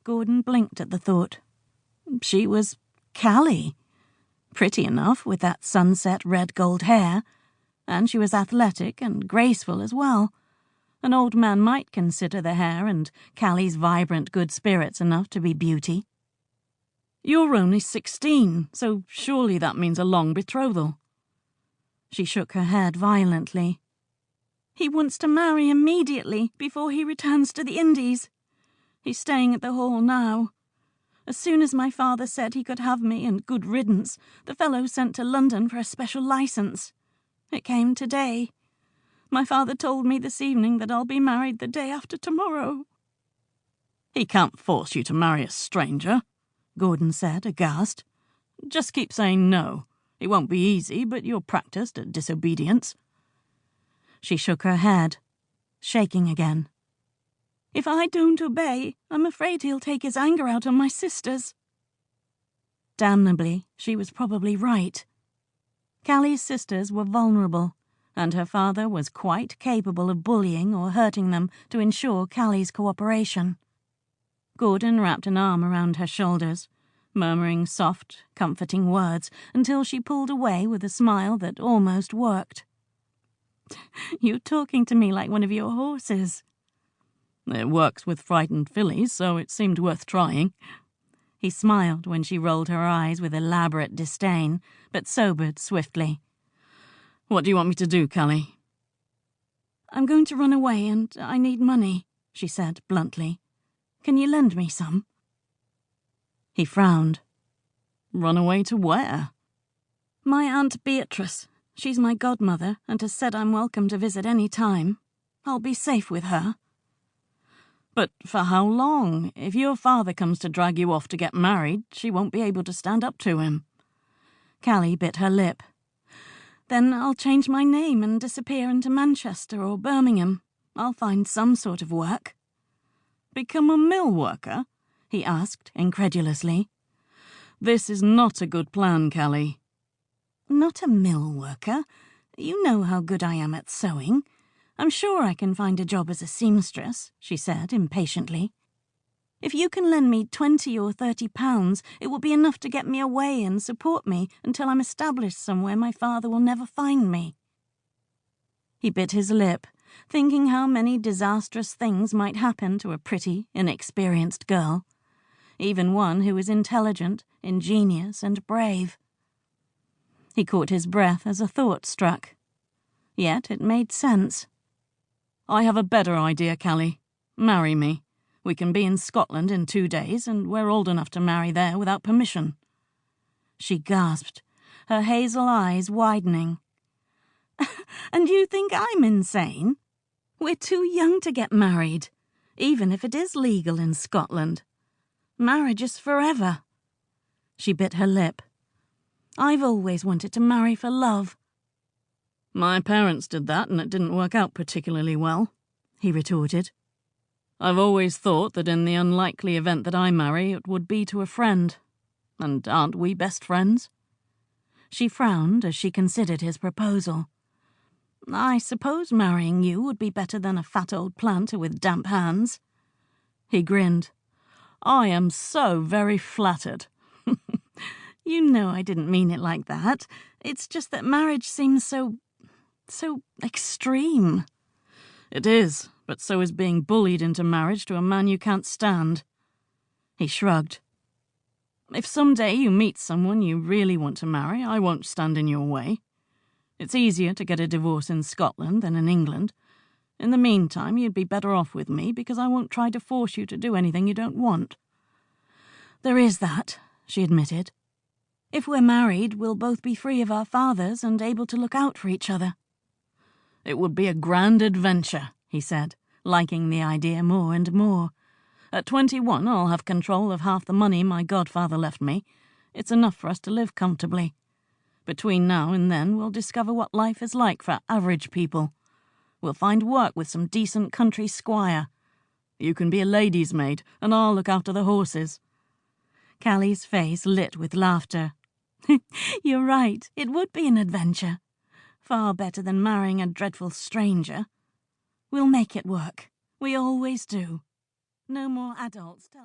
Gordon blinked at the thought. She was Callie. Pretty enough with that sunset red-gold hair, and she was athletic and graceful as well. An old man might consider the hair and Callie's vibrant good spirits enough to be beauty. "You're only 16, so surely that means a long betrothal." She shook her head violently. "He wants to marry immediately before he returns to the Indies. He's staying at the Hall now. As soon as my father said he could have me and good riddance, the fellow sent to London for a special licence. It came today. My father told me this evening that I'll be married the day after tomorrow." "He can't force you to marry a stranger," Gordon said, aghast. "Just keep saying no. It won't be easy, but you're practised at disobedience." She shook her head, shaking again. "If I don't obey, I'm afraid he'll take his anger out on my sisters." Damnably, she was probably right. Callie's sisters were vulnerable, and her father was quite capable of bullying or hurting them to ensure Callie's cooperation. Gordon wrapped an arm around her shoulders, murmuring soft, comforting words until she pulled away with a smile that almost worked. "You're talking to me like one of your horses." "It works with frightened fillies, so it seemed worth trying." He smiled when she rolled her eyes with elaborate disdain, but sobered swiftly. "What do you want me to do, Callie?" "I'm going to run away and I need money," she said bluntly. "Can you lend me some?" He frowned. "Run away to where?" "My Aunt Beatrice. She's my godmother and has said I'm welcome to visit any time. I'll be safe with her." "But for how long? If your father comes to drag you off to get married, she won't be able to stand up to him." Callie bit her lip. "Then I'll change my name and disappear into Manchester or Birmingham. I'll find some sort of work." "Become a mill worker?" he asked incredulously. "This is not a good plan, Callie." "Not a mill worker. You know how good I am at sewing. I'm sure I can find a job as a seamstress," she said impatiently. "If you can lend me £20 or £30, it will be enough to get me away and support me until I'm established somewhere my father will never find me." He bit his lip, thinking how many disastrous things might happen to a pretty, inexperienced girl, even one who was intelligent, ingenious, and brave. He caught his breath as a thought struck. Yet it made sense. "I have a better idea, Callie. Marry me. We can be in Scotland in 2 days, and we're old enough to marry there without permission." She gasped, her hazel eyes widening. "And you think I'm insane? We're too young to get married, even if it is legal in Scotland. Marriage is forever." She bit her lip. "I've always wanted to marry for love." "My parents did that and it didn't work out particularly well," he retorted. "I've always thought that in the unlikely event that I marry, it would be to a friend. And aren't we best friends?" She frowned as she considered his proposal. "I suppose marrying you would be better than a fat old planter with damp hands." He grinned. "I am so very flattered." "You know I didn't mean it like that. It's just that marriage seems so extreme." "It is, but so is being bullied into marriage to a man you can't stand." He shrugged. "If someday you meet someone you really want to marry, I won't stand in your way. It's easier to get a divorce in Scotland than in England. In the meantime, you'd be better off with me because I won't try to force you to do anything you don't want." "There is that," she admitted. "If we're married, we'll both be free of our fathers and able to look out for each other." "It would be a grand adventure," he said, liking the idea more and more. "At 21, I'll have control of half the money my godfather left me. It's enough for us to live comfortably. Between now and then, we'll discover what life is like for average people. We'll find work with some decent country squire. You can be a lady's maid, and I'll look after the horses." Callie's face lit with laughter. "You're right, it would be an adventure. Far better than marrying a dreadful stranger. We'll make it work. We always do. No more adults telling..."